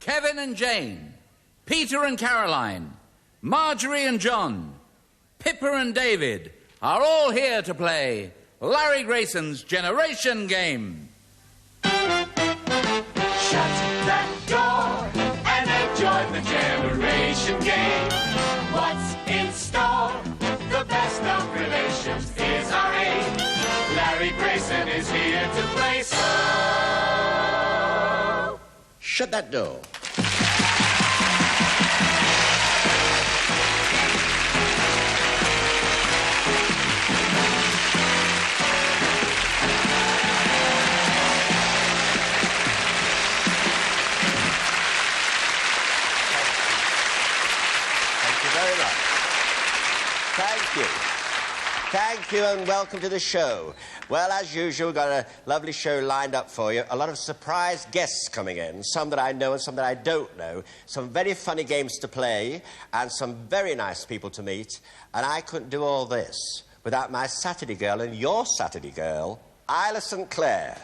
Kevin and Jane, Peter and Caroline, Marjorie and John, Pippa and David are all here to play Larry Grayson's Generation Game. Shut that door and enjoy the Generation Game. What's in store? The best of relations is our aim. Larry Grayson is here to play, so shut that door. Thank you and welcome to the show. Well, as usual, we've got a lovely show lined up for you. A lot of surprise guests coming in, some that I know and some that I don't know. Some very funny games to play and some very nice people to meet. And I couldn't do all this without my Saturday girl and your Saturday girl, Isla St. Clair.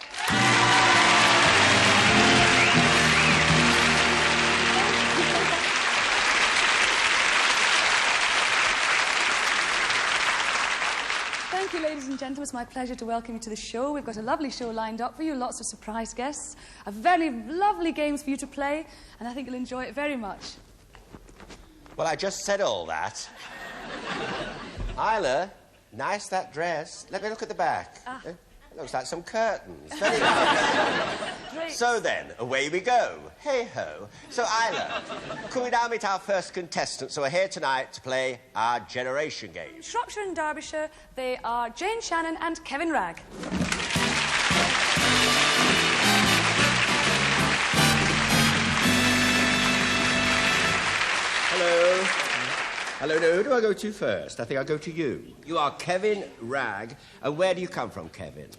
Thank you, ladies and gentlemen. It's my pleasure to welcome you to the show. We've got a lovely show lined up for you, lots of surprise guests, a very lovely games for you to play, and I think you'll enjoy it very much. Well, I just said all that. Isla, nice that dress. Let me look at the back. It looks like some curtains. Very nice. So then, away we go. Hey-ho. So, Isla, could we now meet our first contestants who are here tonight to play our Generation Game? Shropshire and Derbyshire, they are Jane Shannon and Kevin Ragg. Hello. Hello, no, who do I go to first? I think I'll go to you. You are Kevin Ragg. And where do you come from, Kevin?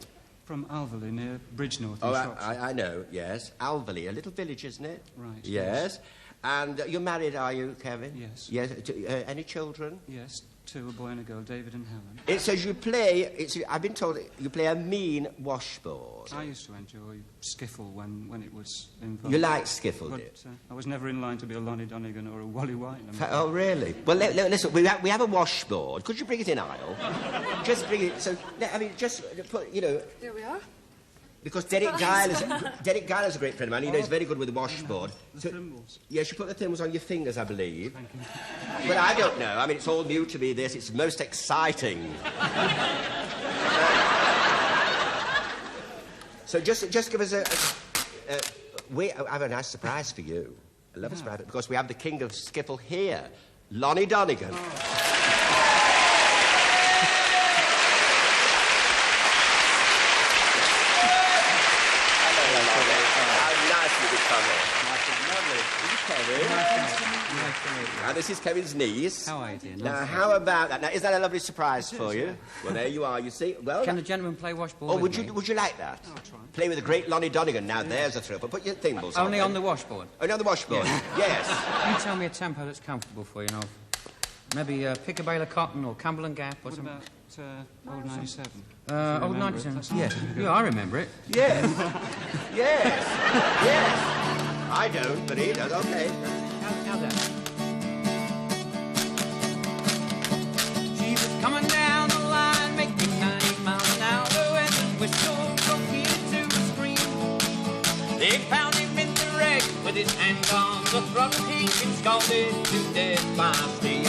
From Alverley, near Bridgenorth in Oh, Shropshire. I know, yes. Alverley, a little village, isn't it? Right. Yes. And you're married, are you, Kevin? Yes. Yes. Any children? Yes, two, a boy and a girl, David and Helen. It says you play, I've been told you play a mean washboard. I used to enjoy skiffle when it was involved. You like skiffle, But I was never in line to be a Lonnie Donegan or a Wally White. Oh, really? Well, listen, we have a washboard. Could you bring it in, Isle? Just bring it, so, I mean, just put, you know... There we are. Because Derek Guile is a great friend of mine. You know, he's very good with the washboard. The thimbles. Yes, you put the thimbles on your fingers, I believe. Thank you. But I don't know. I mean, it's all new to me, this. It's most exciting. So just give us I have a nice surprise for you. I love a surprise, because we have the king of skiffle here, Lonnie Donegan. Oh. Now, this is Kevin's niece. How are you, dear? Now, how about that? Now, is that a lovely surprise for you? Well, there you are, you see. Well, Can the gentleman play washboard? oh, would you like that? I'll try. Play with the great Lonnie Donegan. Now, there's a thrill. But put your thimbles on. Only on the washboard? Only on the washboard, yes. You tell me a tempo that's comfortable for you, and I'll maybe pick a bale of cotton or Campbell and Gap or What something. about Old 97? Old 97? Yes. Yeah, I remember it. Yes. Yes. Yes. I don't, but he does. OK. How's that? She was coming down the line, making 90 miles an hour, and the whistle broke into a scream. They found him in the wreck with his hand on the throttle. He'd been scalded to death by steam.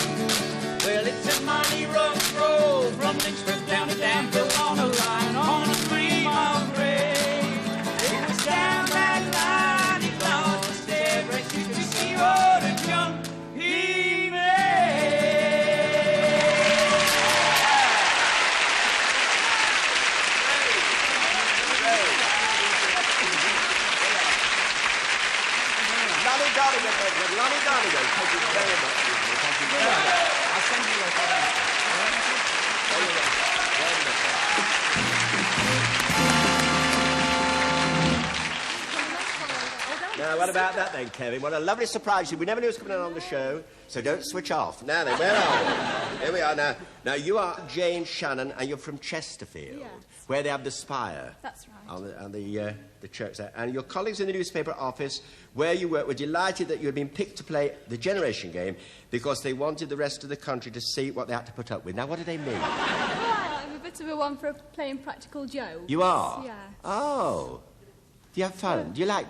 Well, it's a mighty rough road from Lynchburg down to Danville on a line on a 3-mile grade. It was down that line he lost the stair race to see what a jump he made. Lonnie Donegan, Lonnie Donegan. Thank you very much. Thank you very much. I'll send you a Now, what about that then, Kevin? What a lovely surprise. We never knew it was coming on the show, so don't switch off. Now then, where are we? Here we are now. Now, you are Jane Shannon, and you're from Chesterfield, Yes. where they have the spire. That's right. On the church there. And your colleagues in the newspaper office where you work were delighted that you had been picked to play the Generation Game because they wanted the rest of the country to see what they had to put up with. Now, what do they mean? Well, I'm a bit of a one for playing practical jokes. You are? Yes. Oh. Do you have fun? Do you like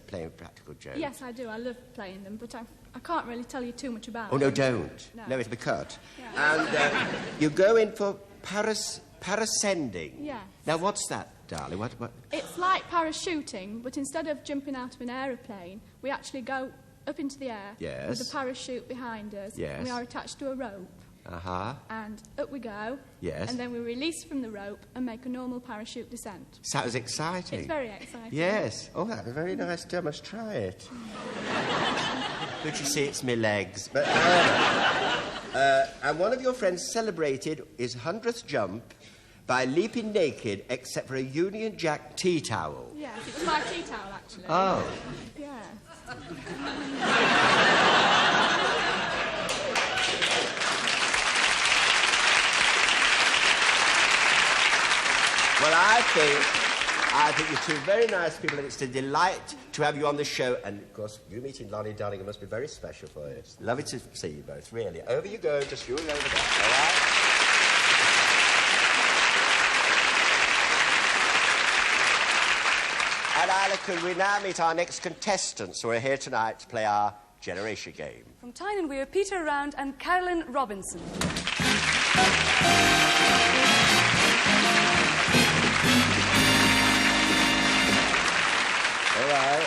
playing practical jokes? Yes, I do. I love playing them, but I can't really tell you too much about Oh, them. no, don't. No. No, it'll be cut. Yeah. And you go in for parascending. Yes. Now, what's that, darling? What? It's like parachuting, but instead of jumping out of an aeroplane, we actually go up into the air Yes. with a parachute behind us. Yes. And we are attached to a rope. Uh-huh. And up we go. Yes. And then we release from the rope and make a normal parachute descent. Sounds exciting. It's very exciting. Yes. Oh, that'd be very nice too. I must try it. But you see, it's me legs. But, and one of your friends celebrated his 100th jump by leaping naked except for a Union Jack tea towel. Yes, it was my tea towel, actually. Oh. Yeah. Well, I think you're two very nice people, and it's a delight to have you on the show. And, of course, you meeting Lonnie Donegan must be very special for you. Lovely to see you both, really. Over you go, just you and over there, all right? And, Isla, could we now meet our next contestants who are here tonight to play our Generation Game? From Tyne and Weir, Peter Round and Carolyn Robinson. All right.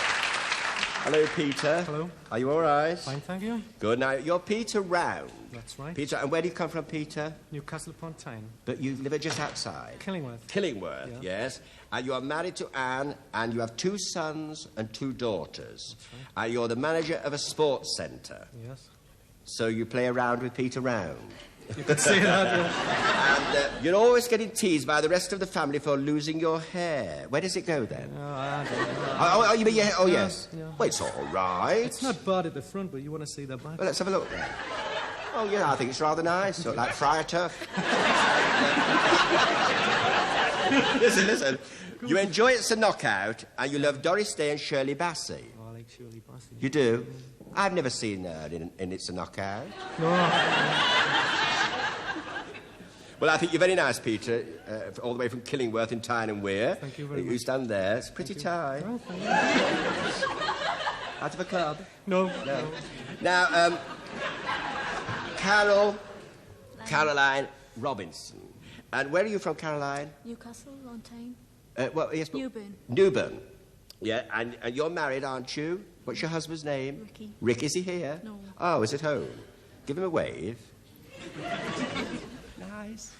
Hello, Peter. Hello. Are you all right? Fine, thank you. Good. Now, you're Peter Round. That's right. Peter, and where do you come from, Peter? Newcastle upon Tyne. But you live just outside. Killingworth. Killingworth, Yeah. yes. And you are married to Anne, and you have 2 sons and 2 daughters. And you're the manager of a sports centre. Yes. So you play around with Peter Round. You could say that, yeah. And you're always getting teased by the rest of the family for losing your hair. Where does it go then? No, I don't know. Oh, you mean your hair? Oh, Yeah, yes. yeah. Well, it's all right. It's not bad at the front, but you want to see the back. Well, let's have a look then. Oh, yeah, I think it's rather nice. Sort of like Friar Tuff. Listen. You enjoy It's a Knockout, and you love Doris Day and Shirley Bassey. Oh, I like Shirley Bassey. You do? I've never seen her in It's a Knockout. No. Well, I think you're very nice, Peter, all the way from Killingworth in Tyne and Weir. Thank you very You much. stand there. It's pretty tight. Oh, thank you. Out of a club. No. Now, Caroline Robinson. And where are you from, Caroline? Newcastle on Tyne. Well, yes, but... Newburn. Newburn. Yeah, and you're married, aren't you? What's your husband's name? Ricky. Rick, is he here? No. Oh, he's at home. Give him a wave. Nice.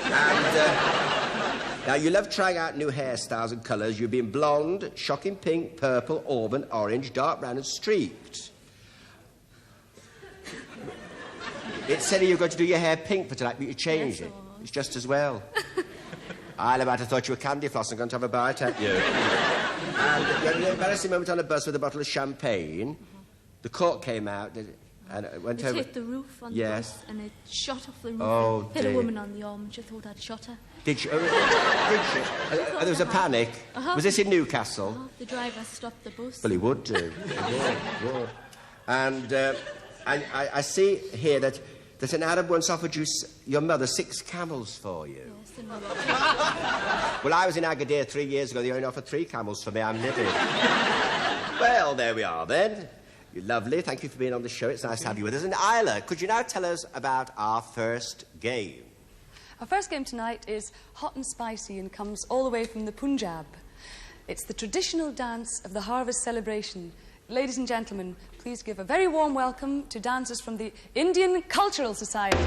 And, now, you love trying out new hairstyles and colours. You've been blonde, shocking pink, purple, auburn, orange, dark brown and streaked. It said you're going to do your hair pink for tonight, but you changed Yes, it. I was. It's just as well. I might have thought you were candy floss and going to have a bite at you. And you had an embarrassing moment on a bus with a bottle of champagne. The cork came out and it went It over. hit the roof on the Yes. bus and it shot off the roof. Oh, and hit dear. a woman on the arm and she thought I'd shot her. Did she? Did she? There was a panic. Was this in Newcastle? Oh, the driver stopped the bus. Well, he would do. He would. And I see here that an Arab once offered your mother 6 camels for you. Yes, and we Well, I was in Agadir 3 years ago. They only offered 3 camels for me. I'm livid. Well, there we are then. You're lovely. Thank you for being on the show. It's nice to have you with us. And Isla, could you now tell us about our first game? Our first game tonight is hot and spicy and comes all the way from the Punjab. It's the traditional dance of the harvest celebration. Ladies and gentlemen, please give a very warm welcome to dancers from the Indian Cultural Society.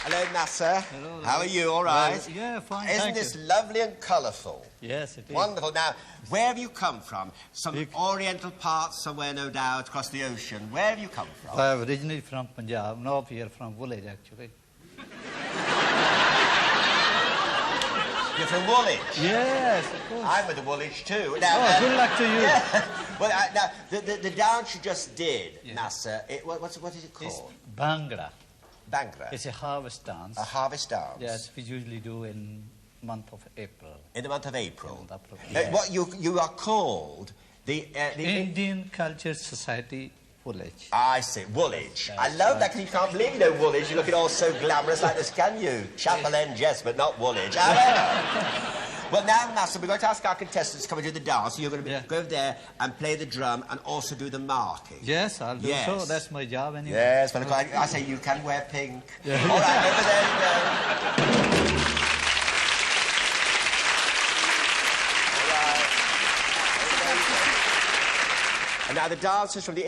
Hello, Nasser. Hello. How are you? All right? Yeah, fine. Isn't thank this you. lovely and colourful? Yes, it is. Wonderful. Now, where have you come from? Some oriental parts somewhere, no doubt, across the ocean. Where have you come from? I'm originally from Punjab, now here from village actually. You're from Woolwich? Yes, of course. I'm with the Woolwich too. Now, Good luck to you. Yeah. Well, now, the dance you just did, Nasser, what is it called? It's Bhangra. Bhangra. It's a harvest dance. A harvest dance? Yes, we usually do in month of April. In the month of April? Yes. What you are called the Indian Culture Society Woolwich. I see, Woolwich. I love that because you can't believe you know Woolwich. You're looking all so glamorous like this, can you? Chapel End, yes, but not Woolwich. Well, now, Nasser, we're going to ask our contestants to come and do the dance. So you're going to go over there and play the drum and also do the marking. Yes, I'll do so. That's my job anyway. Yes, well, I say you can wear pink. Yeah. All right, over there you go. All right. There you go. And now the dancers from the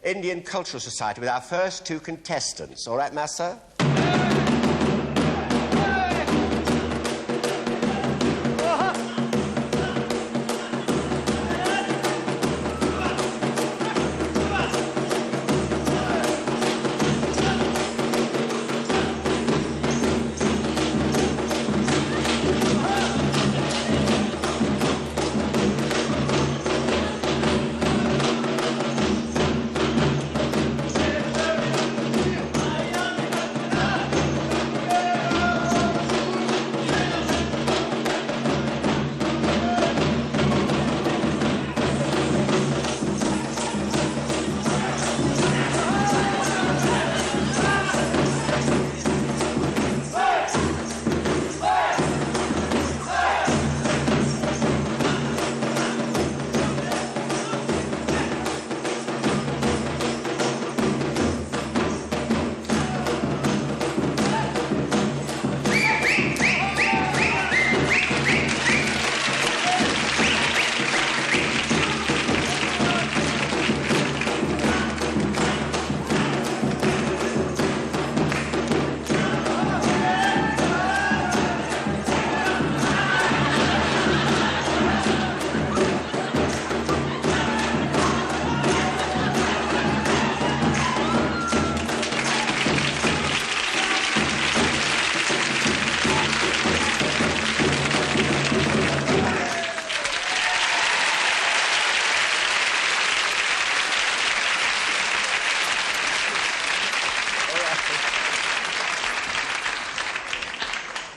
Indian Cultural Society with our first two contestants. All right, Nasser?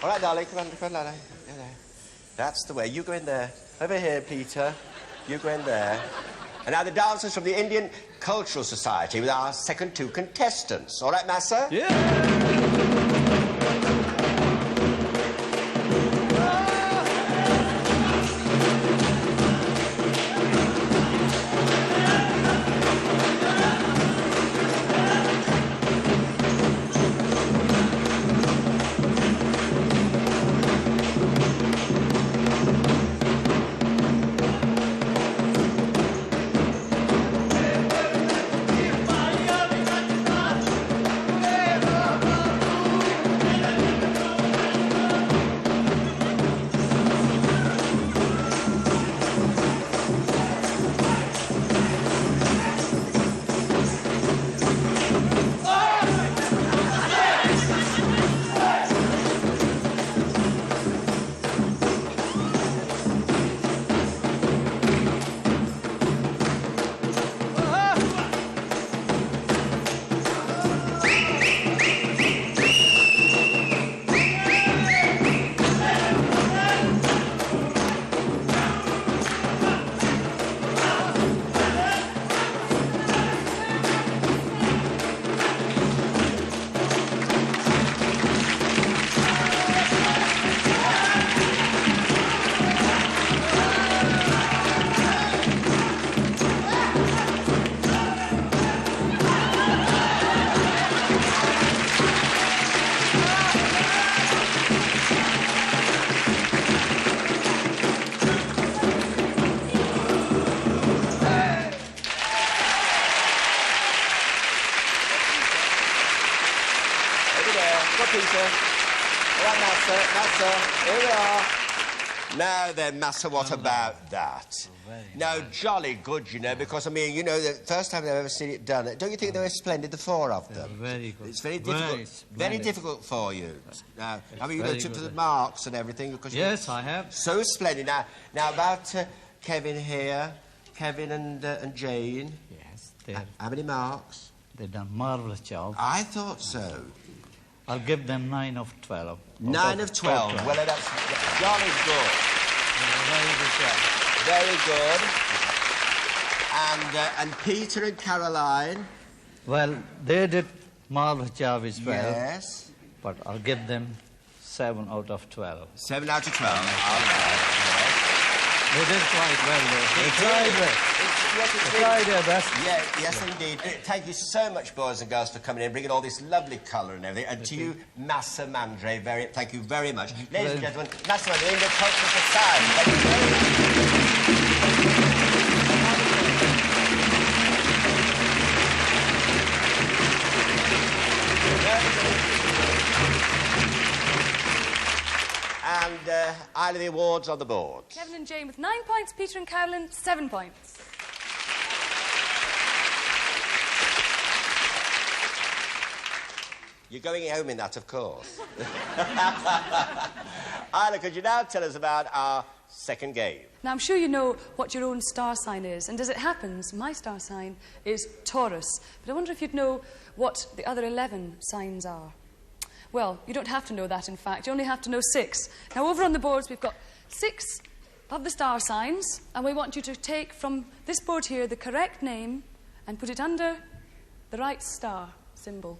All right, darling, come on, darling. That's the way. You go in there. Over here, Peter. You go in there. And now the dancers from the Indian Cultural Society with our second two contestants. All right, Massa? Yeah. Go, Peter. All right, Massa. Here we are. Now then, Massa, what about that? Now, jolly good, you know, because, I mean, you know, the first time I've ever seen it done, don't you think they were splendid, the four of them? Very good. It's very difficult. Very difficult for you. Now, I mean, you know, took to the marks and everything. Because yes, I have. So splendid. Now about Kevin here, Kevin and Jane. Yes, how many marks? They've done marvellous job. I thought so. I'll give them 9 of 12. 9 of 12. Well, that's jolly good. Very good job. Very good. And Peter and Caroline. Well, they did marvellous job as well. Yes. But I'll give them 7 out of 12. 7 out of 12. Okay. They did quite well, though. They tried well. They tried their best. Yeah, yes, indeed. Thank you so much, boys and girls, for coming in, bringing all this lovely colour and everything. And to you, Massa Mandre, thank you very much. Ladies and gentlemen, Massa Mandre, Indian Cultural Society. Thank you very much. And Isla, the awards on the board. Kevin and Jane with 9 points, Peter and Carolyn, 7 points. You're going home in that, of course. Isla, could you now tell us about our second game? Now, I'm sure you know what your own star sign is, and as it happens, my star sign is Taurus. But I wonder if you'd know what the other 11 signs are. Well, you don't have to know that, in fact. You only have to know 6. Now, over on the boards, we've got 6 of the star signs, and we want you to take from this board here the correct name and put it under the right star symbol.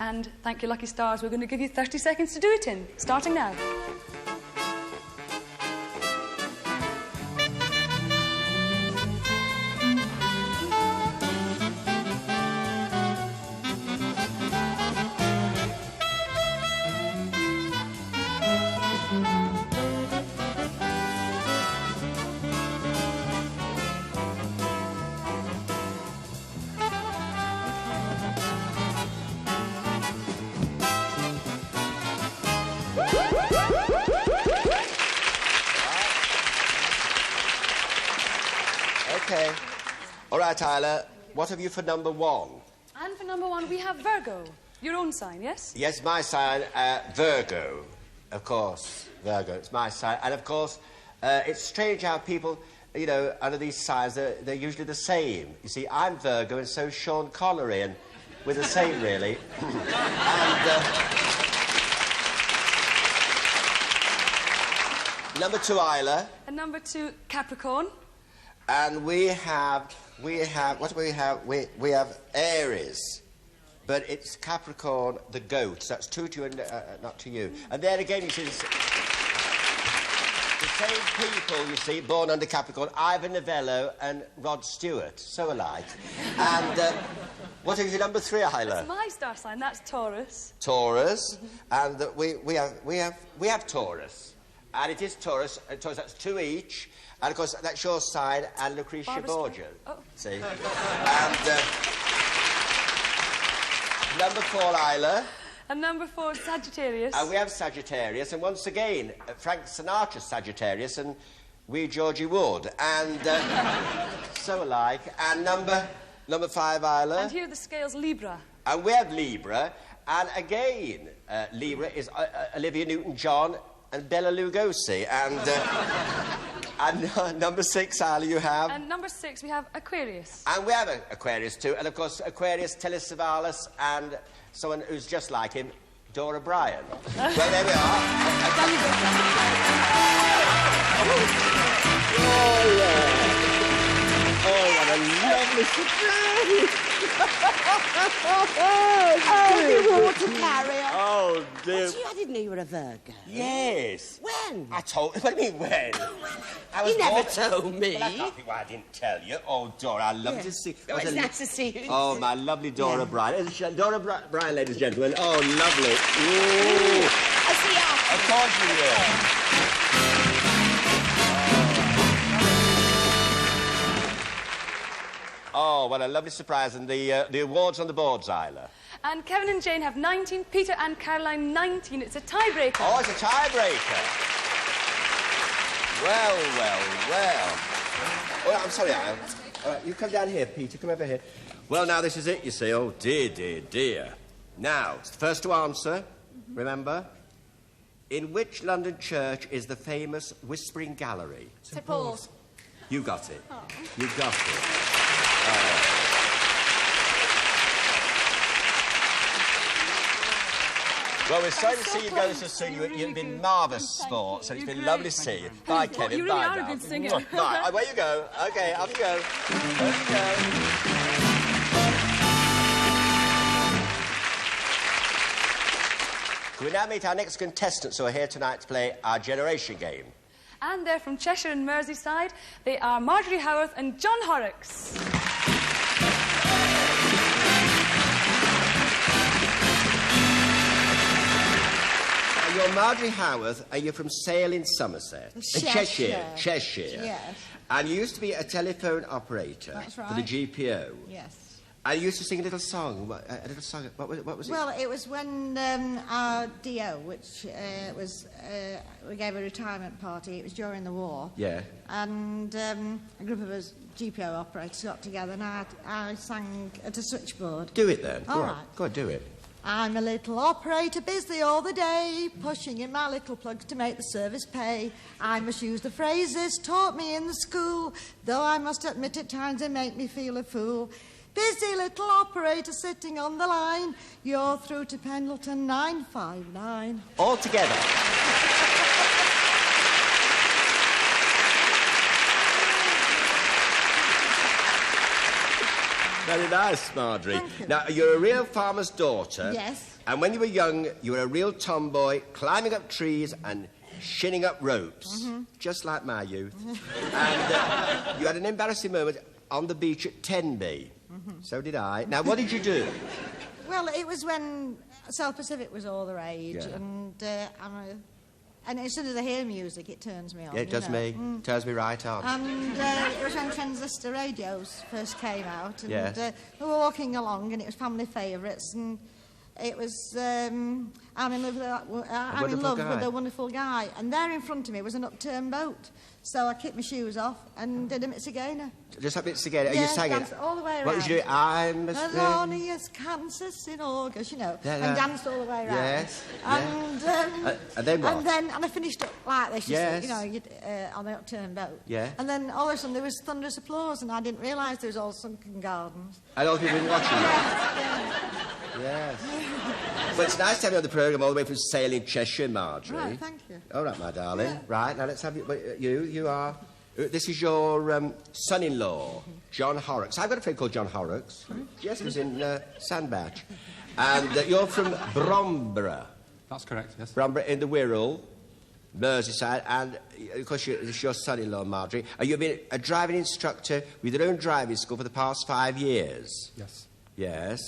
And thank you, lucky stars. We're going to give you 30 seconds to do it in, starting now. Okay. All right, Isla, what have you for number 1? And for number 1, we have Virgo. Your own sign, yes? Yes, my sign, Virgo. Of course, Virgo, it's my sign. And, of course, it's strange how people, you know, under these signs, they're usually the same. You see, I'm Virgo and so's Sean Connery, and we're the same, really. And, number 2, Isla. And number 2, Capricorn. And we have, what do we have? We have Aries. But it's Capricorn, the goat. So that's 2 to you and not to you. And there again, you see, the same people, you see, born under Capricorn, Ivan Novello and Rod Stewart, so alike. And what is your number 3, Isla? That's my star sign, that's Taurus. Taurus. And we have Taurus. And it is Taurus, that's 2 each. And, of course, that's your sign and Lucretia Borgia. Oh. See? And number 4, Isla. And number 4, Sagittarius. And we have Sagittarius. And once again, Frank Sinatra's Sagittarius and we Georgie Wood. And so alike. And number 5, Isla. And here are the scales, Libra. And we have Libra. And again, Libra is Olivia Newton-John and Bela Lugosi. And number 6, Isla, you have? And number 6, we have Aquarius. And we have Aquarius too. And, of course, Aquarius, Telly Savalas, and someone who's just like him, Dora Bryan. Well, there we are. Oh, yeah. Oh, what a lovely surprise. Oh, water carrier. Oh, dear. Gee, I didn't know you were a Virgo. Yes. When? I told... What do you mean, when? You never told me. Well, I can't think why I didn't tell you. Oh, Dora, I love to see... Oh, it's nice to see you. Oh, my lovely Dora Bryan. Dora Bryan, ladies and gentlemen. Oh, lovely. Ooh. I see you. Of course you will. Oh, what a lovely surprise. And the awards on the boards, Isla. And Kevin and Jane have 19, Peter and Caroline 19. It's a tiebreaker. Oh, it's a tiebreaker. Well. Oh, I'm sorry, Al. All right, you come down here, Peter. Come over here. Well, now, this is it, you see. Oh, dear. Now, it's the first to answer, remember? In which London church is the famous Whispering Gallery? St Paul's. You got it. Oh. You got it. Well, we're sorry to see you go so soon. You've been marvellous sport, so it's been lovely to see you. Bye, Kevin. You really Bye, are a darling. good singer. Bye. Away you go. OK, off you go. Off you go. We now meet our next contestants who are here tonight to play our generation game. And they're from Cheshire and Merseyside. They are Marjorie Howarth and John Horrocks. You're Marjorie Howarth, and you're from Sale in Somerset. Cheshire. Cheshire. Yes. And you used to be a telephone operator. That's For the right. GPO. Yes. And you used to sing a little song. What was it? Well, it was when our DO, which we gave a retirement party, it was during the war. Yeah. And a group of us GPO operators got together and I sang at a switchboard. Do it then. All right. Go on, do it. I'm a little operator, busy all the day, pushing in my little plugs to make the service pay. I must use the phrases taught me in the school, though I must admit at times they make me feel a fool. Busy little operator sitting on the line, you're through to Pendleton 959. All together. Very nice, Marjorie. Thank you. Now, you're a real farmer's daughter. Yes. And when you were young, you were a real tomboy, climbing up trees and shinning up ropes, just like my youth. And you had an embarrassing moment on the beach at Tenby. So did I. Now, what did you do? Well, it was when South Pacific was all the rage, Yeah. and as soon as I hear music, it turns me on. Yeah, it does me. Turns me right on. And it was when transistor radios first came out, and Yes. we were walking along, and it was family favourites, and it was I'm in love with a wonderful guy, and there in front of me was an upturned boat. So I kicked my shoes off and did a Mitzigana. Just a bit together. Are you singing? Danced all the way around. What was you doing? I'm a as lonely as Kansas in August, you know, Yeah, and danced all the way around. Yes. And then what? And I finished up like this, Yes. you know, on the upturned boat. Yeah. And then all of a sudden there was thunderous applause, and I didn't realise there was all sunken gardens. And all the people watching you. Yes. Well, it's nice to have you on the programme all the way from Sale in Cheshire, Marjorie. Right, thank you. All right, my darling. Yeah. Right, now let's have you. You are... This is your son-in-law, John Horrocks. I've got a friend called John Horrocks. Yes, he was in Sandbach. And you're from Bromborough. That's correct, yes. Bromborough in the Wirral, Merseyside. And, of course, it's your son-in-law, Marjorie. And you've been a driving instructor with your own driving school for the past 5 years. Yes. Yes.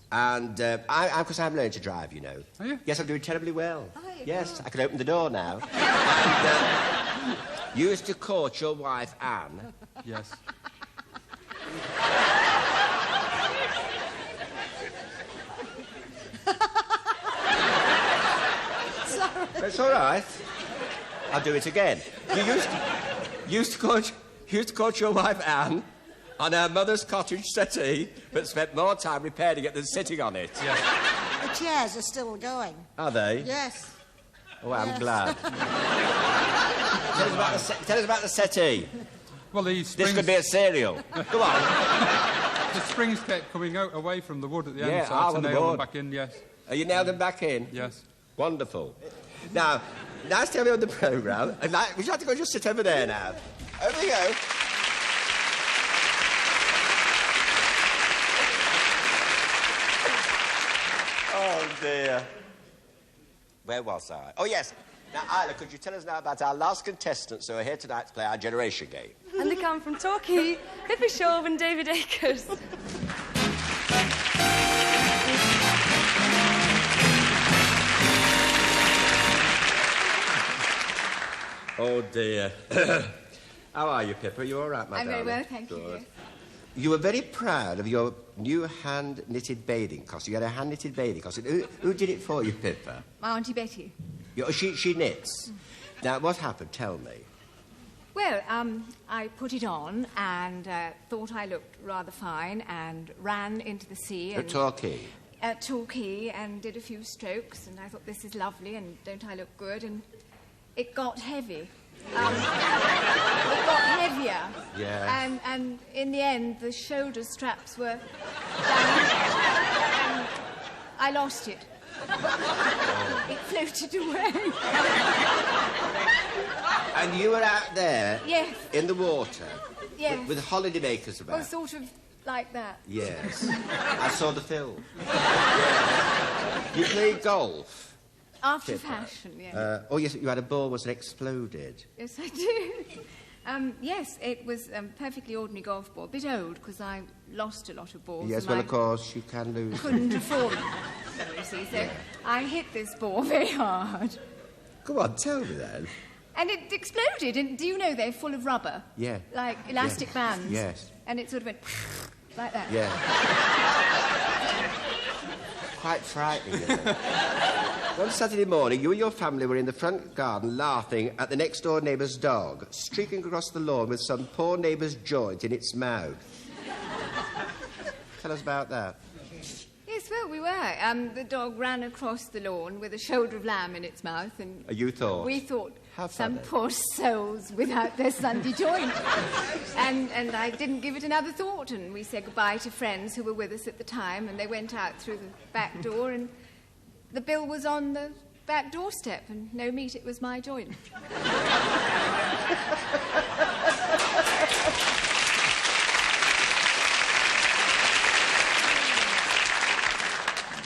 And of course, I'm learning to drive, you know. Are you? Yes, I'm doing terribly well. Are you? Yes, I can open the door now. And, you used to court your wife, Anne. Yes. Sorry. That's all right. I'll do it again. You used to court your wife, Anne, on her mother's cottage settee, but spent more time repairing it than sitting on it. Yes. The chairs are still going. Are they? Yes. Oh, I'm Yes. glad. Tell us about the settee. Well, the This springs... could be a serial. Go on. The springs kept coming out away from the wood at the end, Yeah, so I had to on the nail them board. back in, yes. Are you nailed them back in? Yes. Wonderful. Now, nice to have you on the programme. Would you like to go just sit over there now? Over you go. Oh, dear. Where was I? Oh, yes. Now, Isla, could you tell us now about our last contestants who are here tonight to play our generation game? And they come from Torquay, Pippi Shove and David Akers. Oh, dear. How are you, Pippa? Are you all right, my I'm very darling? well, thank you. You were very proud of your new hand-knitted bathing costume. You had a hand-knitted bathing costume. Who did it for you, Pippa? My Auntie Betty. She knits. Now, what happened? Tell me. Well, I put it on and thought I looked rather fine and ran into the sea. At Torquay? At Torquay, and did a few strokes, and I thought, this is lovely, and don't I look good? And it got heavy. It got heavier. Yeah. And in the end, the shoulder straps were down, and I lost it. It floated away. And you were out there? Yes. In the water? Yes. With holidaymakers about? Well, sort of like that. Yes. I saw the film. Yes. You played golf? After Pippa. fashion, yes. Oh, yes, you had a ball, was it exploded? Yes, I did. Yes, it was a perfectly ordinary golf ball. A bit old, because I lost a lot of balls. Yes, well, of course, you can lose. Couldn't afford them, you see. So I hit this ball very hard. Come on, tell me then. And it exploded. And do you know they're full of rubber? Yeah. Like elastic bands. Yes. And it sort of went like that. Yeah. Quite frightening, isn't it? One Saturday morning, you and your family were in the front garden laughing at the next-door neighbour's dog, streaking across the lawn with some poor neighbour's joint in its mouth. Tell us about that. Yes, well, we were. The dog ran across the lawn with a shoulder of lamb in its mouth, and You thought? we thought How some funny. poor souls without their Sunday joint. and I didn't give it another thought, and we said goodbye to friends who were with us at the time, and they went out through the back door, and the bill was on the back doorstep, and no meat, it was my joint.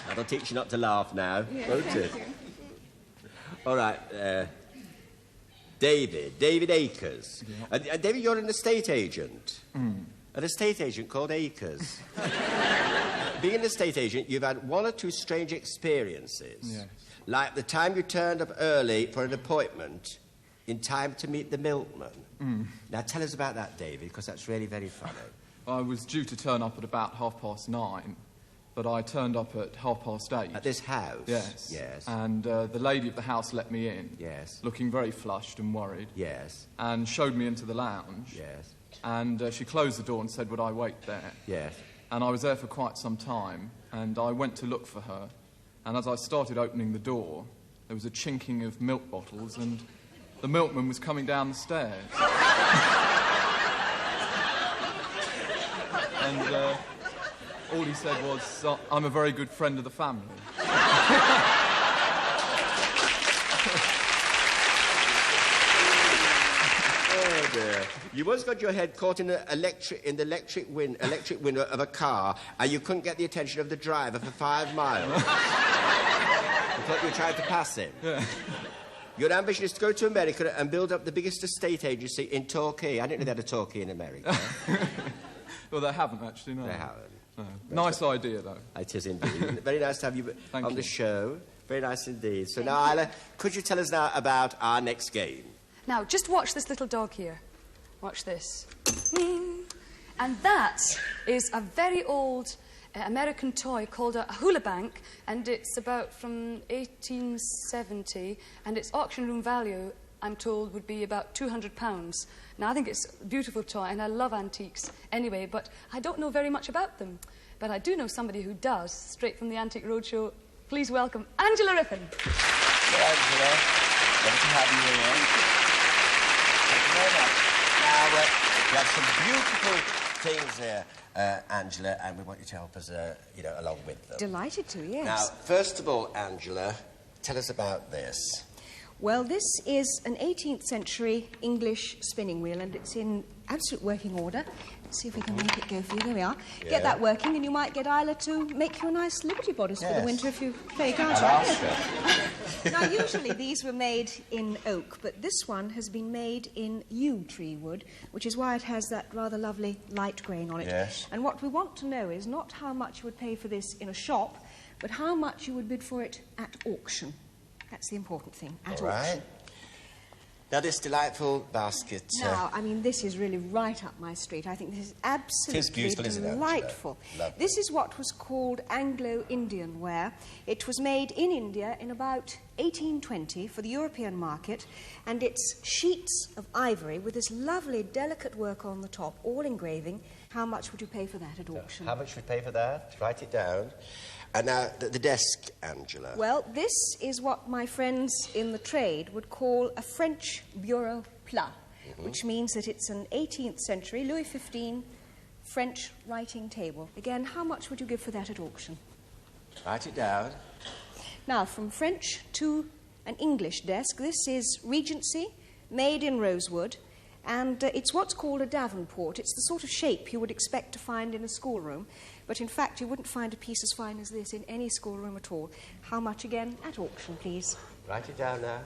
That'll teach you not to laugh now, won't it? All right, David Akers. Yeah. And David, you're an estate agent. An estate agent called Akers. Being an estate agent, you've had one or two strange experiences. Yes. Like the time you turned up early for an appointment in time to meet the milkman. Now, tell us about that, David, because that's really very funny. I was due to turn up at about 9:30, but I turned up at 8:30. At this house? Yes. Yes. And the lady of the house let me in. Yes. Looking very flushed and worried. Yes. And showed me into the lounge. Yes. And she closed the door and said, would I wait there? Yes. And I was there for quite some time, and I went to look for her. And as I started opening the door, there was a chinking of milk bottles, and the milkman was coming down the stairs. And all he said was, I'm a very good friend of the family. Oh, dear. You once got your head caught in the electric window of a car, and you couldn't get the attention of the driver for 5 miles. You thought you were trying to pass him. Yeah. Your ambition is to go to America and build up the biggest estate agency in Torquay. I didn't know they had a Torquay in America. Well, they haven't, actually, no. They haven't. No. Nice idea, though. It is indeed. Very nice to have you Thank on you. the show. Very nice indeed. So now, Isla, could you tell us now about our next game? Now, just watch this little dog here. Watch this. And that is a very old American toy called a hula bank, and it's about from 1870, and its auction room value, I'm told, would be about £200. Now, I think it's a beautiful toy, and I love antiques anyway, but I don't know very much about them. But I do know somebody who does, straight from the Antique Roadshow. Please welcome Angela Rippon. Hello, Angela. Good to have you here. Thank you very much. Now, we have some beautiful things here, Angela, and we want you to help us, along with them. Delighted to, yes. Now, first of all, Angela, tell us about this. Well, this is an 18th century English spinning wheel, and it's in absolute working order. Let's see if we can make it go for you. There we are. Yeah. Get that working, and you might get Isla to make you a nice Liberty bodice for the winter if you play counter. Now, usually these were made in oak, but this one has been made in yew tree wood, which is why it has that rather lovely light grain on it. Yes. And what we want to know is not how much you would pay for this in a shop, but how much you would bid for it at auction. That's the important thing, at All right. auction. Now, this delightful basket... Now, I mean, this is really right up my street. I think this is absolutely It is beautiful, isn't it, delightful. Lovely. This is what was called Anglo-Indian ware. It was made in India in about 1820 for the European market, and it's sheets of ivory with this lovely, delicate work on the top, all engraving. How much would you pay for that at auction? How much would we pay for that? Write it down. And now, the desk, Angela. Well, this is what my friends in the trade would call a French bureau plat, which means that it's an 18th century, Louis XV, French writing table. Again, how much would you give for that at auction? Write it down. Now, from French to an English desk, this is Regency, made in rosewood, and it's what's called a Davenport. It's the sort of shape you would expect to find in a schoolroom, but in fact you wouldn't find a piece as fine as this in any schoolroom at all. How much again at auction, please? Write it down now.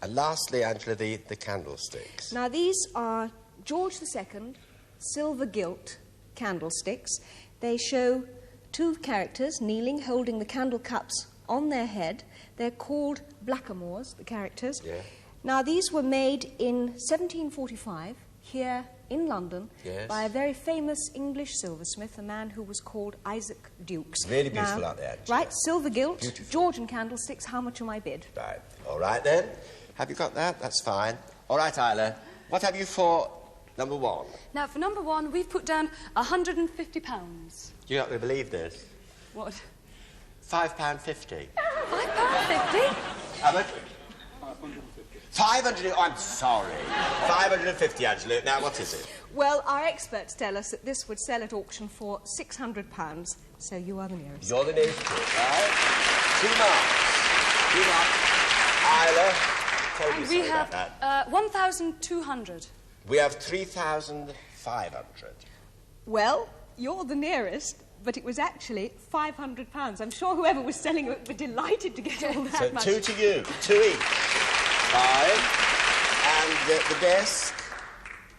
And lastly, Angela, the candlesticks. Now, these are George II silver gilt candlesticks. They show two characters kneeling, holding the candle cups on their head. They're called blackamoors, the characters. Yeah. Now, these were made in 1745 here in London by a very famous English silversmith, a man who was called Isaac Dukes. Really beautiful, aren't they, Angela? Right, silver gilt, Beautiful. Georgian candlesticks. How much am I bid? Right. All right, then. Have you got that? That's fine. All right, Isla. What have you for number one? Now, for number one, we've put down £150. You're not going to believe this. What? £5.50. £5.50? How much? 500. Oh, I'm sorry. 550, Angela. Now, what is it? Well, our experts tell us that this would sell at auction for £600, so you are the nearest. You're the nearest to it, right? 2 marks. 2 marks. Isla, tell me And we sorry have about that. 1,200. We have 3,500. Well, you're the nearest, but it was actually £500. I'm sure whoever was selling it would be delighted to get all that So much. 2 to you. 2 each. 5. And the desk.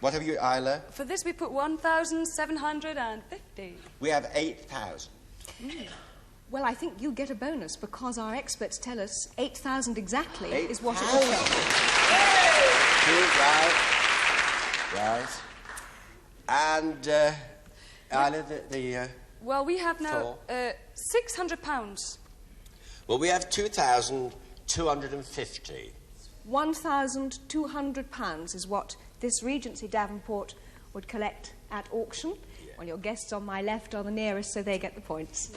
What have you, Isla? For this, we put 1,750. We have 8,000. Well, I think you get a bonus because our experts tell us 8,000 exactly is what it 8,000. was. Right. And, Isla, the Well, we have now £600. Well, we have 2,250. £1,200 is what this Regency Davenport would collect at auction. Yeah. Well, your guests on my left are the nearest, so they get the points.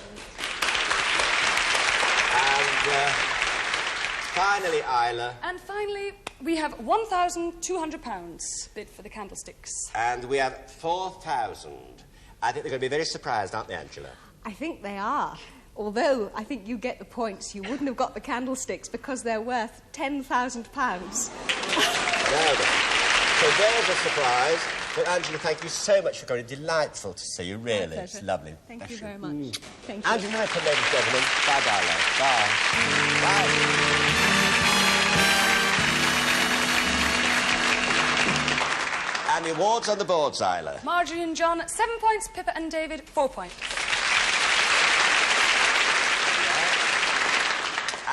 And finally, Isla. And finally, we have £1,200 bid for the candlesticks. And we have 4,000. I think they're going to be very surprised, aren't they, Angela? I think they are. Although I think you get the points, you wouldn't have got the candlesticks because they're worth £10,000. Well then. So there's a surprise. But Angela, thank you so much for coming. Delightful to see you, really. It's lovely. Thank you very much. Thank you. Angela, ladies and gentlemen. Bye, darling. Bye. Bye. And the awards on the boards, Isla. Marjorie and John, 7 points. Pippa and David, 4 points.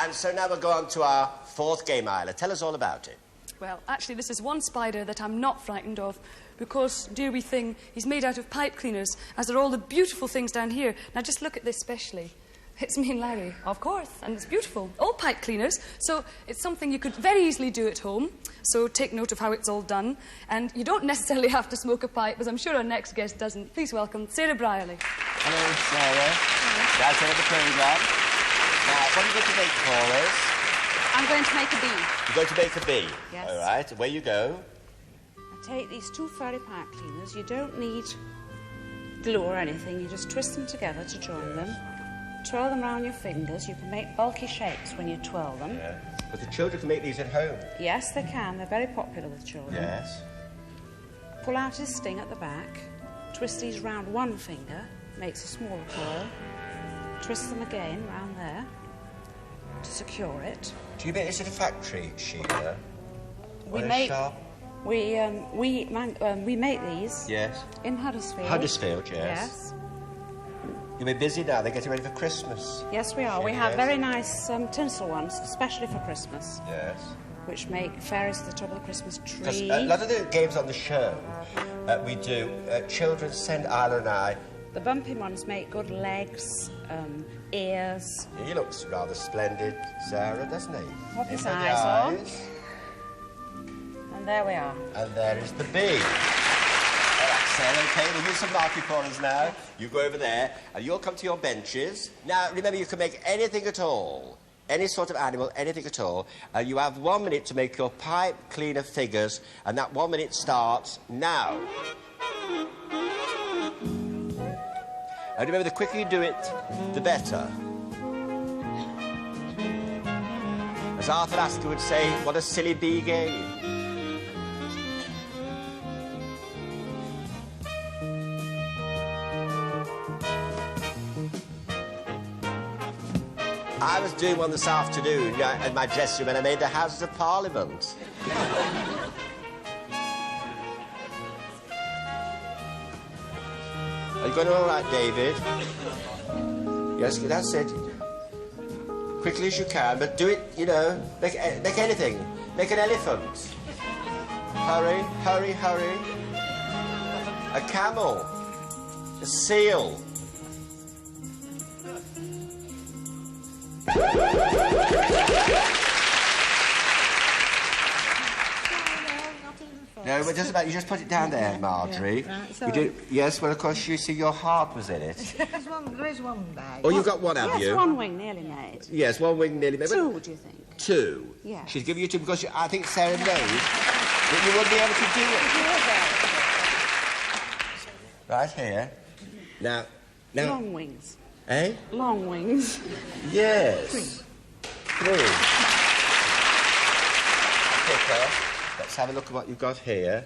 And so now we'll go on to our fourth game, Isla. Tell us all about it. Well, actually, this is one spider that I'm not frightened of because, dear wee thing, he's made out of pipe cleaners, as are all the beautiful things down here. Now, just look at this specially. It's me and Larry, of course, and it's beautiful. All pipe cleaners, so it's something you could very easily do at home. So take note of how it's all done. And you don't necessarily have to smoke a pipe, as I'm sure our next guest doesn't. Please welcome Sarah Brierley. Hello, Sarah. That's all the programme. Now, what are you going to make for us? I'm going to make a bee. You're going to make a bee? Yes. All right, away you go. I take these 2 fairy pipe cleaners. You don't need glue or anything. You just twist them together to join them. Twirl them around your fingers. You can make bulky shapes when you twirl them. Yeah. But the children can make these at home. Yes, they can. They're very popular with children. Yes. Pull out his sting at the back. Twist these round one finger. Makes a smaller coil. Twist them again round there to secure it. Do you make this at a factory, Sheila? We Or a make shop? we make these. Yes. In Huddersfield. Huddersfield, yes. Yes. You'll be busy now. They're getting ready for Christmas. Yes, we are. We Yes. have very nice tinsel ones, especially for Christmas. Yes. which make fairies at the top of the Christmas Because tree. a lot of the games on the show we do, children send Isla and I. The bumpy ones make good legs, ears. He looks rather splendid, Sarah, doesn't he? Pop his Look at the eyes on. eyes. And there we are. And there is the bee. All right, Sarah, okay, we'll use some marking corners now. You go over there, and you'll come to your benches. Now, remember, you can make anything at all. Any sort of animal, anything at all. You have 1 minute to make your pipe cleaner figures, and that 1 minute starts now. And remember, the quicker you do it, the better. As Arthur Astor would say, what a silly bee game. I was doing one this afternoon in my dressing room and I made the Houses of Parliament. Are you going all right, David? Yes, that's it. Quickly as you can, but do it, you know, make anything. Make an elephant. Hurry, hurry, hurry. A camel. A seal. No, but just about you just put it down there, Marjorie. Yeah, right, you do, yes, well, of course, you see your heart was in it. There is one bag. Oh, you've got one, have yes, you? one wing nearly made. Yes, one wing nearly made. Two, do you think? Two? Yeah. She's giving you two because I think Sarah knows that you wouldn't be able to do it. Right here. Now... Long wings. Eh? Long wings. Yes. Three. Let's have a look at what you've got here.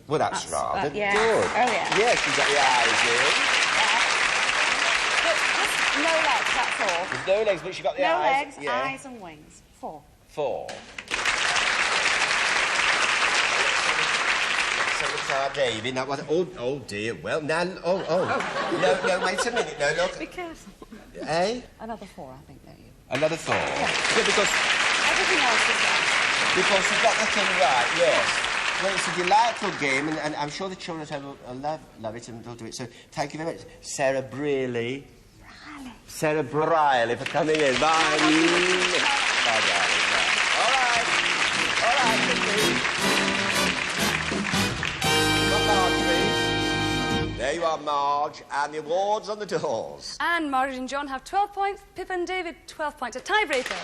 Well, that's rather yeah. good. Oh, yeah. Yes, you've got the eyes in. Just no legs, that's all. There's no legs, but you've got the no eyes. legs, Yeah. eyes and wings. Four. Four. So looks like David. Now, what? Oh dear. Well, now. Oh. No, wait a minute. No, look. Be careful. Eh? Another four, I think, don't you? Another four. Yeah. Yeah, because. Everything else is done. Because you've got the thing right, yes. Well, it's a delightful game, and I'm sure the children will love it and they'll do it. So thank you very much, Sarah Brearley. Sarah Briley for coming in. Bye. Bye, darling. Bye. All right. Marjorie. There you are, Marge, and the awards on the doors. And Margaret and John have 12 points, Pip and David 12 points. A tiebreaker.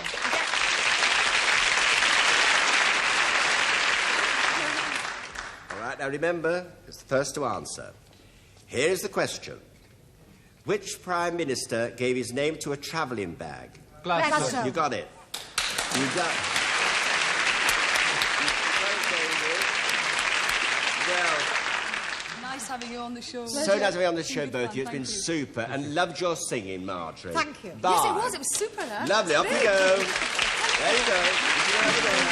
All right, now remember, it's the first to answer. Here's the question. Which Prime Minister gave his name to a travelling bag? Gladstone. You got it. You got it. Well, Nice having you on the show. so nice to be on the show, both of you. It's been super. And loved your singing, Marjorie. Thank you. Bye. Yes, it was. It was super, huh? Lovely. Off you go. There you go.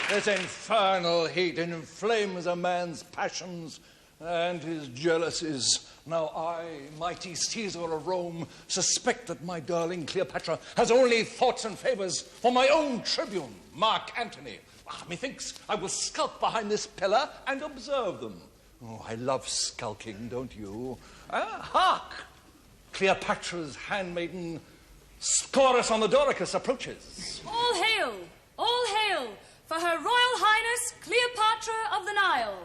This infernal heat inflames a man's passions and his jealousies. Now I, mighty Caesar of Rome, suspect that my darling Cleopatra has only thoughts and favours for my own tribune, Mark Antony. Methinks I will skulk behind this pillar and observe them. Oh, I love skulking, don't you? Hark! Cleopatra's handmaiden, Scorus on the Doricus, approaches. All hail! All hail! For Her Royal Highness Cleopatra of the Nile.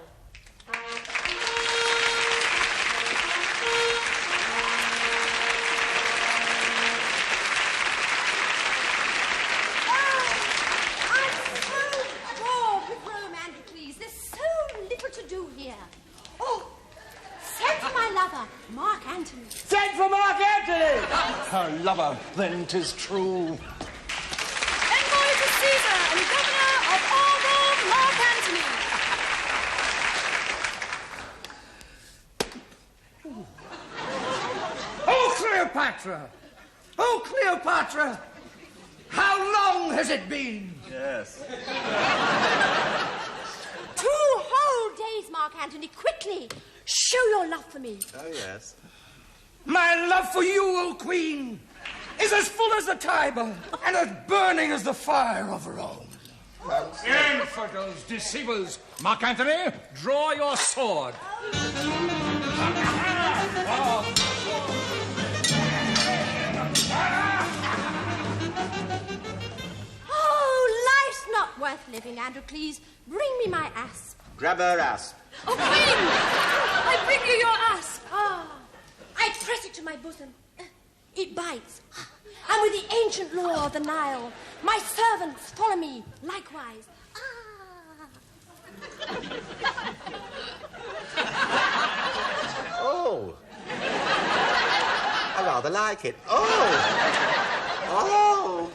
Mark Antony. Send for Mark Antony! Her lover, then 'tis true. Envoy to Caesar and Governor of all Rome, Mark Antony. Oh, Cleopatra! Oh, Cleopatra! How long has it been? Yes. 2 whole days, Mark Antony. Quickly, show your love for me. Oh, yes. My love for you, O Queen, is as full as the Tiber and as burning as the fire of Rome. Infidels, deceivers. Mark Antony, draw your sword. Oh, life's not worth living, Androcles. Bring me my asp. Grab her asp. Oh, Queen! I bring you your asp. Ah, I press it to my bosom. It bites. And with the ancient law of the Nile, my servants follow me likewise. Oh. I rather like it. Oh. Oh.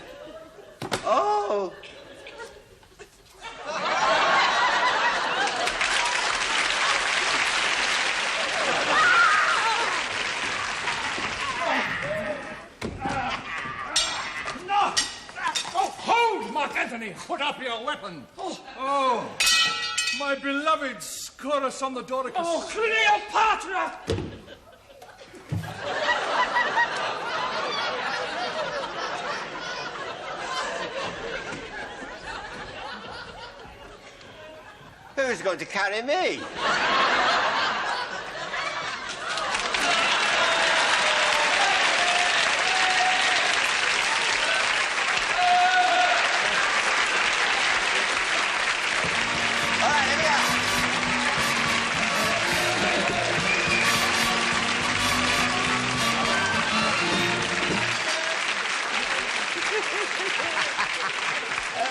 Oh. No! Oh, hold, Mark Antony! Put up your weapon. Oh, my beloved Scorus on the Doricus. Oh, Cleopatra! Who's going to carry me?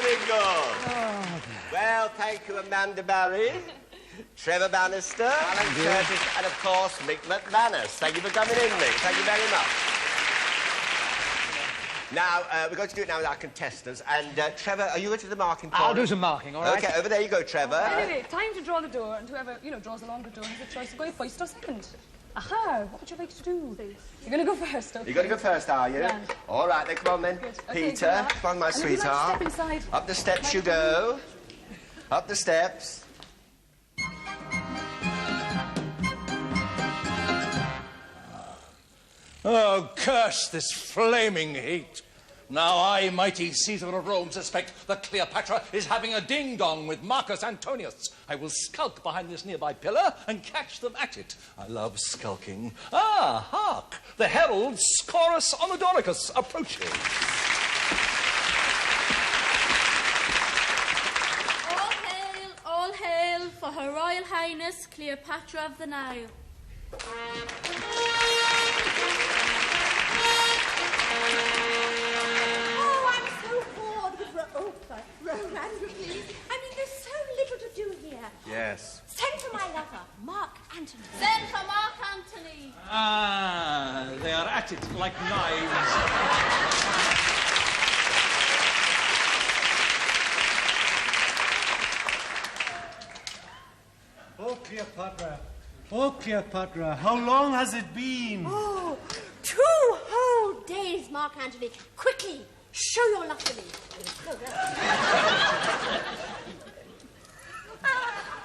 Very good. Well, thank you, Amanda Barrie, Trevor Bannister, Alan Curtis, and of course, Mick McManus. Thank you for coming in, Mick. Thank you very much. Now, we're going to do it now with our contestants. And, Trevor, are you going to do the marking? I'll do some marking, all right? OK, over there you go, Trevor. Anyway, time to draw the door, and whoever, draws the longer door has a choice of going first or second. Aha, what would you like to do? You're going to go first, OK? You're going to go first, are you? Yeah. All right, then, come on, then. Good. Okay, Peter, come on, my and then you'll have sweetheart. to step inside. Up the steps you go. Up the steps. Oh, curse this flaming heat. Now I, mighty Caesar of Rome, suspect that Cleopatra is having a ding-dong with Marcus Antonius. I will skulk behind this nearby pillar and catch them at it. I love skulking. Ah, hark! The herald Scorus on the Doricus approaching. All hail for Her Royal Highness Cleopatra of the Nile. Oh, I'm so bored with Rome, Androcles. I mean, there's so little to do here. Yes. Send for my lover, Mark Antony. Send for Mark Antony. Ah, they are at it like knives. Oh, Cleopatra. Oh, Cleopatra, how long has it been? Oh, 2 whole days, Mark Antony. Quickly, show your love to me.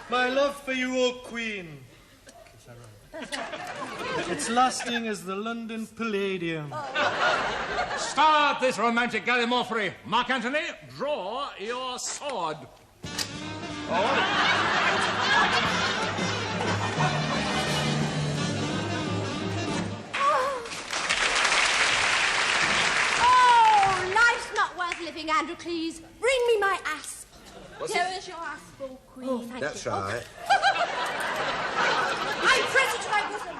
My love for you, O Queen. It's lasting as the London Palladium. Start this romantic gallimaufry. Mark Antony, draw your sword. Oh, life's not worth living, Androcles. Bring me my asp. Here is your asp, O Queen. Oh, thank That's you. right. I press it to my bosom.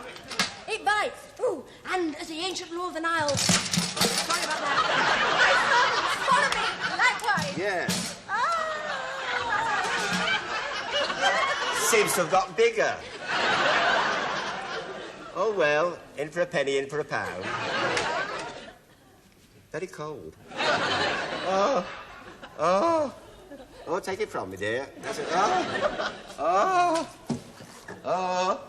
It bites. Ooh, and as the ancient law of the Nile. Sorry about that. My servants follow me. Likewise. Yes. Seems to have got bigger. Oh, well, in for a penny, in for a pound. Very cold. Oh. Oh. Oh, take it from me, dear. That's it. Oh. Oh. Oh.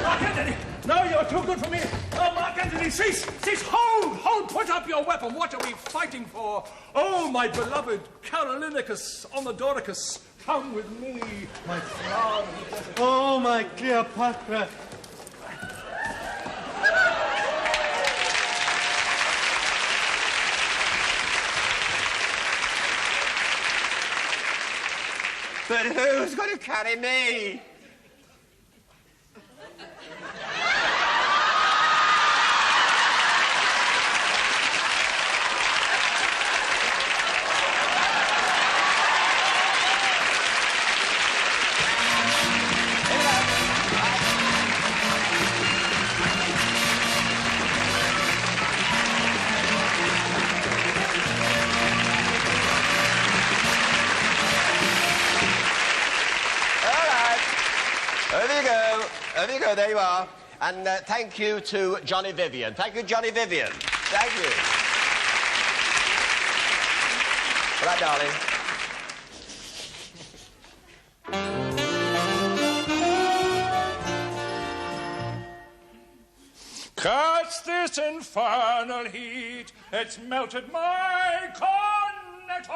Mark Antony! No, you're too good for me! Oh, Mark Antony, cease! Cease! Hold! Hold! Put up your weapon! What are we fighting for? Oh, my beloved Carolinicus on the Doricus, come with me, my flower of the desert. Oh, my Cleopatra. But who's going to carry me? There you go, there you are. And thank you to Johnny Vivian. Thank you, Johnny Vivian. Thank you. All right, darling. Catch this infernal heat. It's melted my cornetto.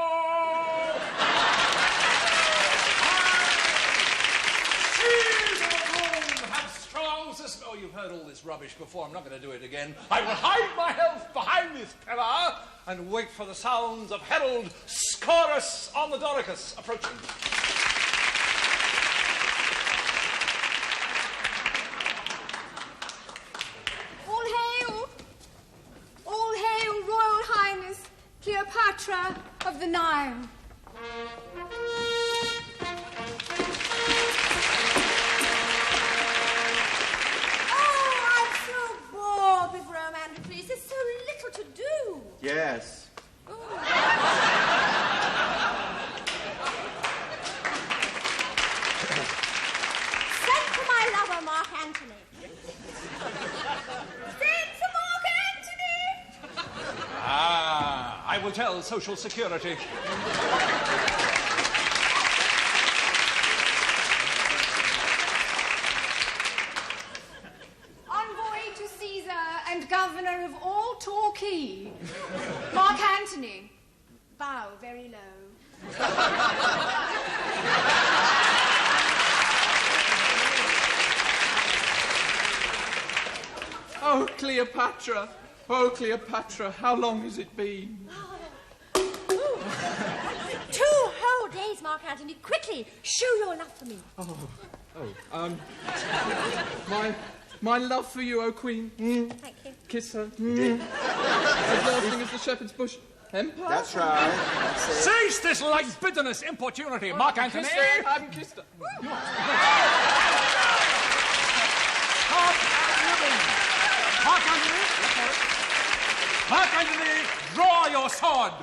Oh, you've heard all this rubbish before. I'm not going to do it again. I will hide my health behind this pillar and wait for the sounds of Herald Scorus on the Doricus approaching. All hail, Royal Highness Cleopatra of the Nile. There's so little to do. Yes. Send for my lover, Mark Antony. Send for Mark Antony. Ah, I will tell Social Security. Governor of all Torquay, Mark Antony. Bow very low. Oh, Cleopatra. Oh, Cleopatra, how long has it been? 2 whole days, Mark Antony. Quickly, show your love for me. My love for you, O Queen. Thank you. Kiss her. As lasting as the shepherd's bush. Empire. That's right. That's it. Cease this like bitterness, importunity, Mark Antony. I haven't kissed her. Mark Antony, draw your sword.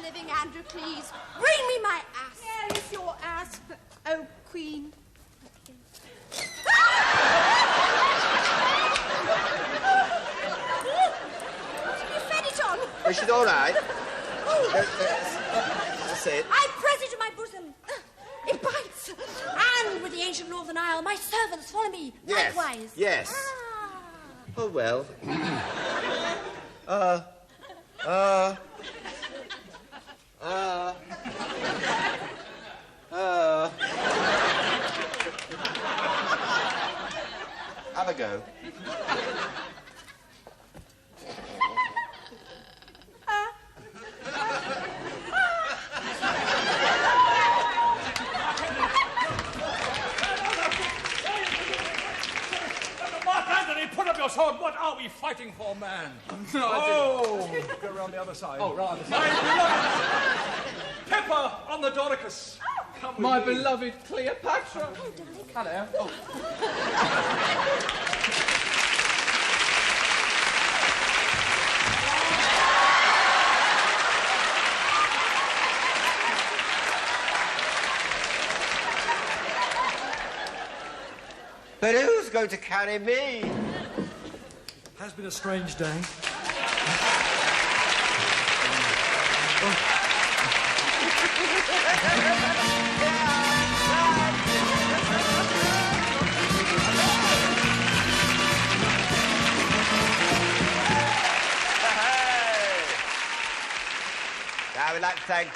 Living, Andrew, please. Bring me my ass. There is your ass, oh Queen. You fed it on. Is she all right? That's it. I press it to my bosom. It bites. And with the ancient law of the Nile, my servants follow me. Yes. Likewise. Yes. Oh, well. Have a go. Mark Antony, put up your sword. What are we fighting for, man? Go around the other side. Oh, right. My beloved Pippa on the Doricus. Come with My me. beloved Cleopatra. Hello. Oh. But who's going to carry me? Has been a strange day. Now, we'd like to thank...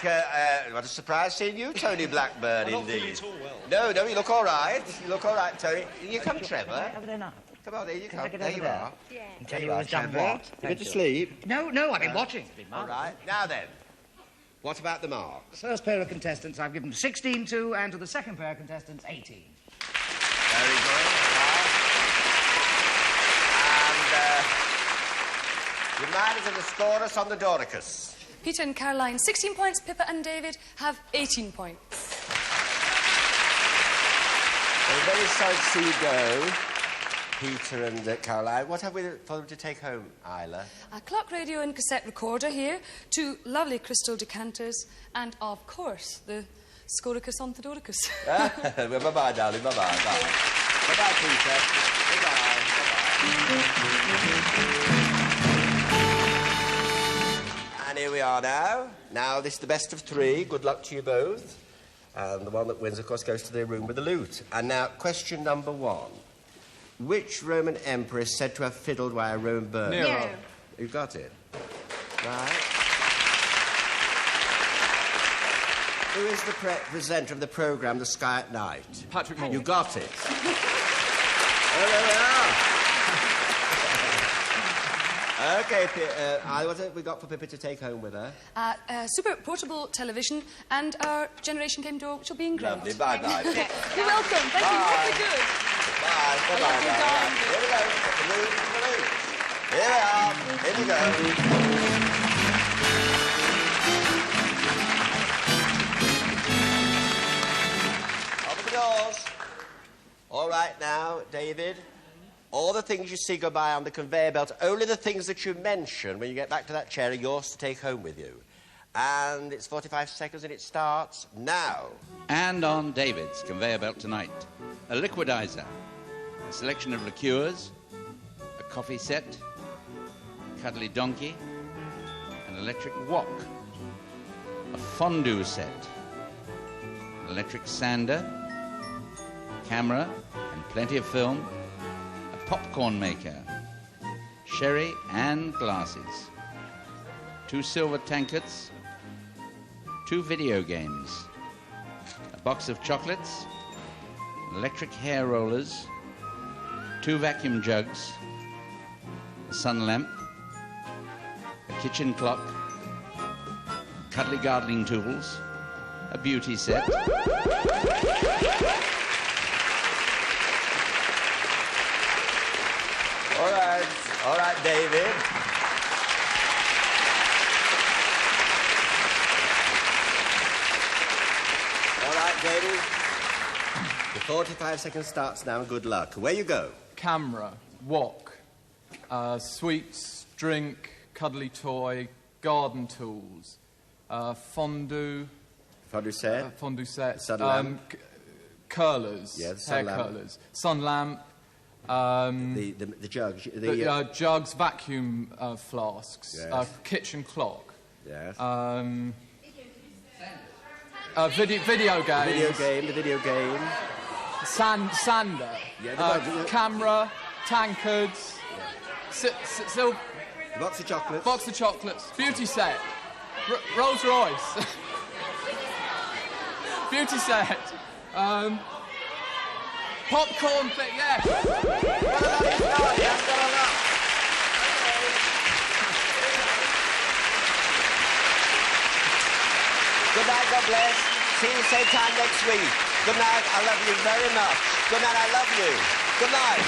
what a surprise seeing you, Tony Blackburn, I'm not indeed. feeling at all well. No, you look all right. You look all right, Tony. You come, Trevor. Over there now. Come on, there you Can I come. get There over you there? are. Yeah. And There tell you you are, who's done Trevor. what? You good to sleep? No, I've been watching. It's been All marvellous. right. Now then, what about the marks? First pair of contestants I've given 16 to, and to the second pair of contestants, 18. Very good. And reminders of the scorers on the Doricus. Peter and Caroline, 16 points. Pippa and David have 18 points. We're very sorry to see you go, Peter and Caroline. What have we for them to take home, Isla? A clock radio and cassette recorder here, 2 lovely crystal decanters, and, of course, the Scoricus on the Doricus. Bye-bye, darling. Bye-bye. Bye. Bye-bye, Peter. Bye-bye. And here we are now. Now, this is the best of 3. Good luck to you both. And the one that wins, of course, goes to the room with the loot. And now, question number 1. Which Roman emperor is said to have fiddled while Rome burned? Nero. You got it? Right. Who is the presenter of the programme The Sky at Night? Patrick Moore. You got it. Oh, there we are. OK, what have we got for Pippa to take home with her? Super portable television and our Generation Game door, which will be in grey. Lovely. Bye-bye. You're welcome. Thank you. Very good. Bye. Bye-bye. Here we go. The loot. Here we are. Here we go. Open the doors. All right now, David. All the things you see go by on the conveyor belt, only the things that you mention when you get back to that chair are yours to take home with you. And it's 45 seconds and it starts now. And on David's conveyor belt tonight, a liquidizer, a selection of liqueurs, a coffee set, a cuddly donkey, an electric wok, a fondue set, an electric sander, camera and plenty of film, a popcorn maker, sherry and glasses, 2 silver tankards, 2 video games, a box of chocolates, electric hair rollers, 2 vacuum jugs, a sun lamp, a kitchen clock, cuddly gardening tools, a beauty set, All right, David. All right, David. The 45 seconds starts now, and good luck. Where you go? Camera, wok, sweets, drink, cuddly toy, garden tools, fondue. Fondue set? Fondue set. Sun lamp. Curlers. Yeah, the hair sun lamp. curlers. Sun lamp. The jugs. Jugs, vacuum flasks, Yes. kitchen clock. Yes. Video games. The video game. Sander. Yeah, camera, tankards. Box of chocolates. Box of chocolates. Beauty set. Rolls Royce. Beauty set. Popcorn thing, yeah. Good night, God bless. See you same time next week. Good night, I love you very much. Good night, I love you. Good night.